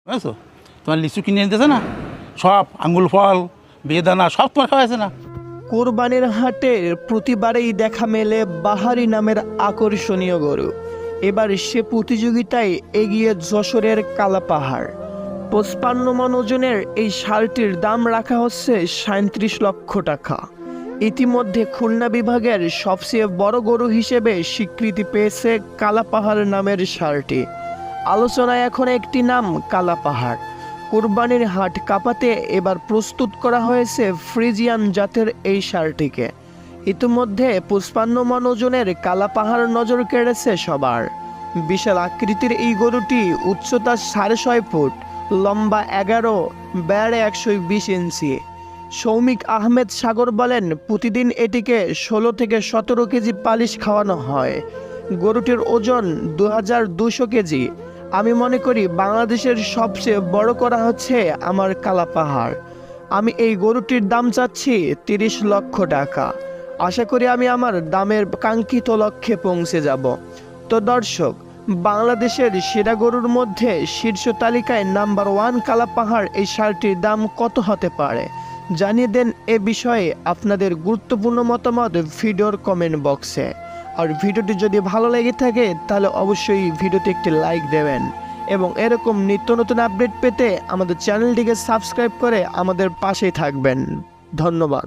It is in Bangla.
বুঝছো? তোমার লিচু কিনে এনেছে না, সব আঙ্গুল ফল বেদানা সব তোমার খাওয়া আছে না। কোরবানির হাটের প্রতিবারেই দেখা মেলে বাহারি নামের আকর্ষণীয় গরু। এবার সে প্রতিযোগিতায় এগিয়ে যশোরের কালাপাহাড়। ৫৫ মণ ওজনের এই ষাঁড়টির দাম রাখা হচ্ছে ৩৭ লক্ষ টাকা। ইতিমধ্যে খুলনা বিভাগের সবচেয়ে বড় গরু হিসেবে স্বীকৃতি পেয়েছে কালাপাহাড় নামের ষাঁড়টি। আলোচনায় এখন একটি নাম, কালাপাহাড়। কুরবানির হাট কাঁপাতে এবার প্রস্তুত করা হয়েছে ফ্রিজিয়ান জাতের এই ষাঁড়টিকে। ইতিমধ্যে ৫৫ মণ ওজনের কালাপাহাড় নজর কেড়েছে সবার। বিশাল আকৃতির এই গরুটি উচ্চতা ৬.৫ ফুট, লম্বা ১১, বেড়ে ১২০ ইঞ্চি। সৌমিক আহমেদ সাগর বলেন, প্রতিদিন এটিকে ১৬ থেকে ১৭ কেজি পালিশ খাওয়ানো হয়। গরুটির ওজন ২২০০ কেজি। আমি মনে করি বাংলাদেশের সবচেয়ে বড় করা হচ্ছে আমার কালাপাহাড়। আমি এই গরুটির দাম চাচ্ছি ৩০ লক্ষ টাকা। আশা করি আমি আমার দামের কাঙ্ক্ষিত লক্ষ্যে পৌঁছে যাব। তো দর্শক, বাংলাদেশের সেরা গরুর মধ্যে শীর্ষ তালিকায় নাম্বার 1 কালাপাহাড় এই ষাঁড়টির দাম কত হতে পারে? জানিয়ে দেন এ বিষয়ে আপনাদের গুরুত্বপূর্ণ মতামত ভিডিওর কমেন্ট বক্সে। আর ভিডিওটি যদি ভালো লেগে থাকে তাহলে অবশ্যই ভিডিওতে একটি লাইক দেবেন এবং এরকম নিত্য নতুন আপডেট পেতে আমাদের চ্যানেলটিকে সাবস্ক্রাইব করে আমাদের পাশেই থাকবেন। ধন্যবাদ।